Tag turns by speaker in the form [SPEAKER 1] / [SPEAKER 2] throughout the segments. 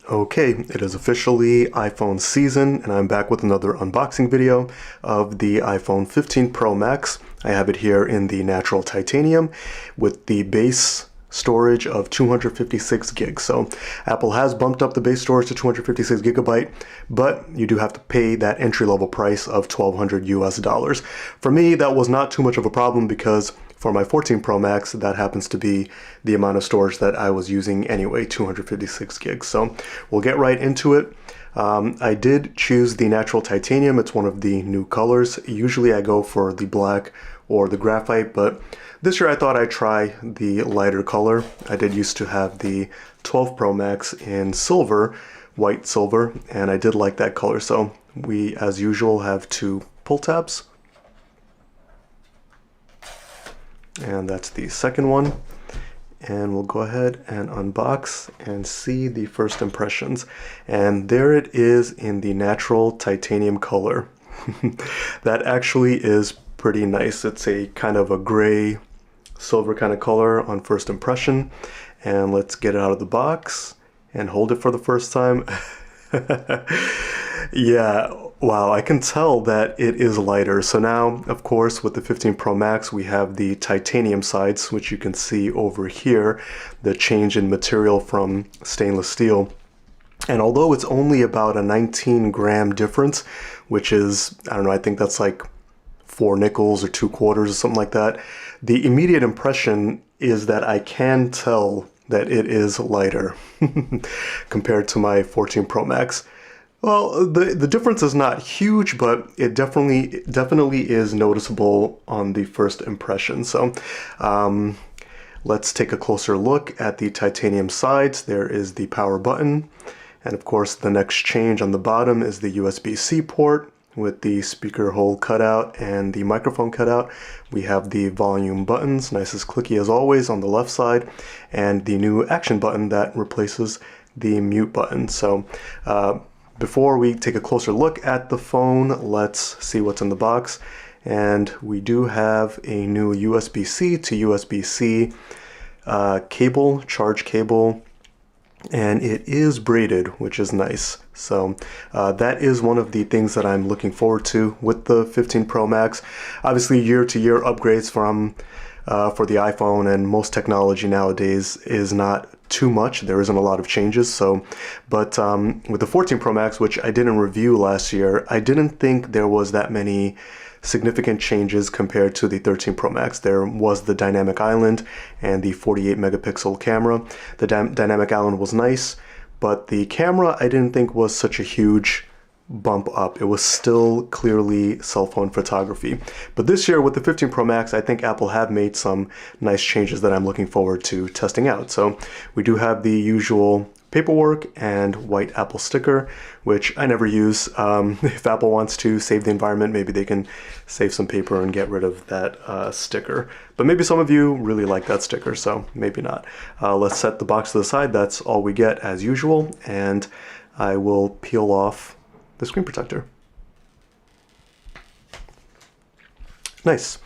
[SPEAKER 1] Okay, it is officially iPhone season, and I'm back with another unboxing video of the iPhone 15 Pro Max. I have it here in the natural titanium with the base storage of 256 gigs. So Apple has bumped up the base storage to 256 gigabyte, but you do have to pay that entry-level price of $1,200 US. For me, that was not too much of a problem because for my 14 Pro Max, that happens to be the amount of storage that I was using anyway, 256 gigs. So we'll get right into it. I did choose the natural titanium. It's one of the new colors. Usually I go for the black or the graphite, but this year I thought I'd try the lighter color. I did used to have the 12 Pro Max in silver, white silver, and I did like that color. So we, as usual, have two pull tabs. And that's the second one. And we'll go ahead and unbox and see the first impressions. And there it is in the natural titanium color. That actually is pretty nice. It's a kind of a gray silver kind of color on first impression. And let's get it out of the box and hold it for the first time. Yeah, wow, I can tell that it is lighter. So now, of course, with the 15 Pro Max, we have the titanium sides, which you can see over here, the change in material from stainless steel. And although it's only about a 19-gram difference, which is, I don't know, I think that's like 4 nickels or 2 quarters or something like that, the immediate impression is that I can tell that it is lighter compared to my 14 Pro Max. Well, the difference is not huge, but it definitely is noticeable on the first impression. So let's take a closer look at the titanium sides. There is the power button. And of course, the next change on the bottom is the USB-C port with the speaker hole cutout and the microphone cutout. We have the volume buttons, nice as clicky as always on the left side, and the new action button that replaces the mute button. So before we take a closer look at the phone, let's see what's in the box. And we do have a new USB-C to USB-C cable, charge cable, and it is braided, which is nice. So that is one of the things that I'm looking forward to with the 15 Pro Max. Obviously, year-to-year upgrades from for the iPhone and most technology nowadays is not too much. There isn't a lot of changes. So, but with the 14 Pro Max, which I didn't review last year, I didn't think there was that many significant changes compared to the 13 Pro Max. There was the dynamic island and the 48 megapixel camera. The dynamic island was nice, but the camera I didn't think was such a huge bump up. It was still clearly cell phone photography. But this year with the 15 Pro Max, I think Apple have made some nice changes that I'm looking forward to testing out. So we do have the usual paperwork and white Apple sticker, which I never use. If Apple wants to save the environment, maybe they can save some paper and get rid of that sticker. But maybe some of you really like that sticker, so maybe not. Let's set the box to the side. That's all we get as usual, and I will peel off the screen protector. Nice.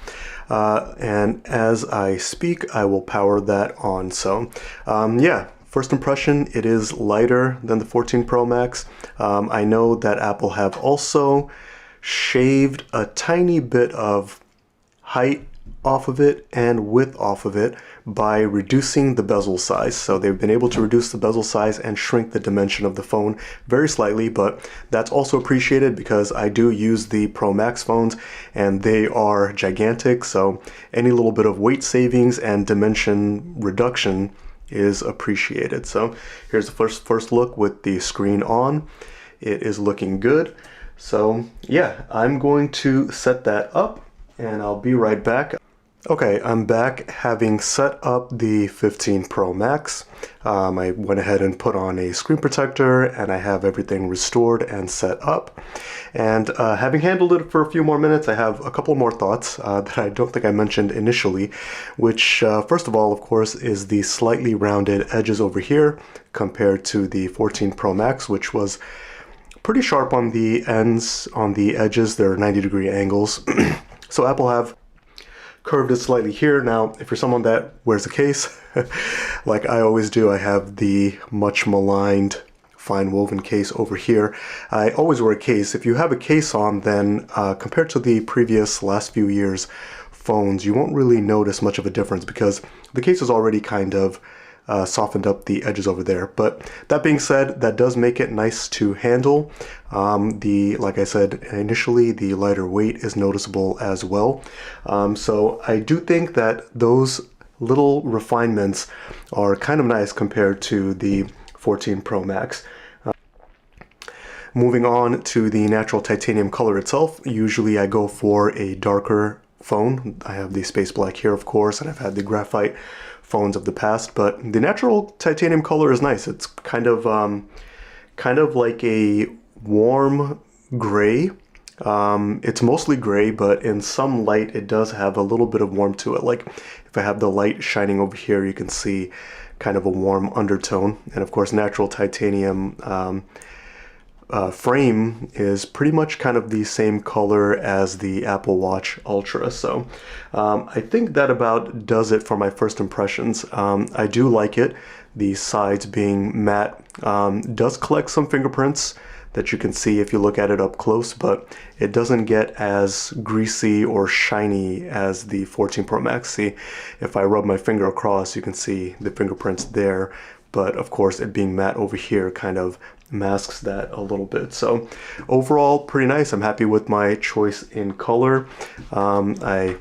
[SPEAKER 1] And as I speak, I will power that on. So yeah, first impression, it is lighter than the 14 Pro Max. I know that Apple have also shaved a tiny bit of height off of it and width off of it by reducing the bezel size. So they've been able to reduce the bezel size and shrink the dimension of the phone very slightly, but that's also appreciated because I do use the Pro Max phones and they are gigantic. So any little bit of weight savings and dimension reduction is appreciated. So here's the first look with the screen on. It is looking good. So yeah, I'm going to set that up and I'll be right back. Okay, I'm back having set up the 15 Pro Max. I went ahead and put on a screen protector and I have everything restored and set up. And having handled it for a few more minutes, I have a couple more thoughts that I don't think I mentioned initially, which first of all, of course, is the slightly rounded edges over here compared to the 14 Pro Max, which was pretty sharp on the ends, on the edges. There are 90-degree angles. So Apple have curved it slightly here. Now, if you're someone that wears a case, like I always do, I have the much maligned fine woven case over here. I always wear a case. If you have a case on, then compared to the previous last few years phones, you won't really notice much of a difference because the case is already kind of softened up the edges over there. But that being said, that does make it nice to handle. Like I said initially, the lighter weight is noticeable as well. So I do think that those little refinements are kind of nice compared to the 14 Pro Max. Moving on to the natural titanium color itself, usually I go for a darker phone. I have the space black here, of course, and I've had the graphite phones of the past, but the natural titanium color is nice. It's kind of like a warm gray. It's mostly gray, but in some light it does have a little bit of warmth to it. Like if I have the light shining over here, you can see kind of a warm undertone. And of course, natural titanium frame is pretty much kind of the same color as the Apple Watch Ultra. So I think that about does it for my first impressions. I do like it. The sides being matte does collect some fingerprints that you can see if you look at it up close, but it doesn't get as greasy or shiny as the 14 Pro Max. See, if I rub my finger across, you can see the fingerprints there, but of course it being matte over here kind of masks that a little bit. So overall, pretty nice. I'm happy with my choice in color. I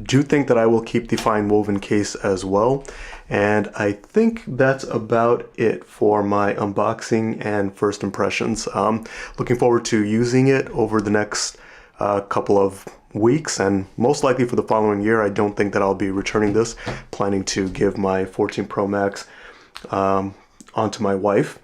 [SPEAKER 1] do think that I will keep the fine woven case as well. And I think that's about it for my unboxing and first impressions. Looking forward to using it over the next couple of weeks and most likely for the following year. I don't think that I'll be returning this. Planning to give my 14 Pro Max onto my wife.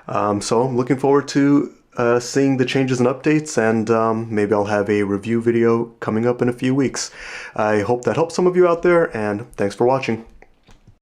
[SPEAKER 1] So I'm looking forward to seeing the changes and updates, and maybe I'll have a review video coming up in a few weeks. I hope that helps some of you out there, and thanks for watching.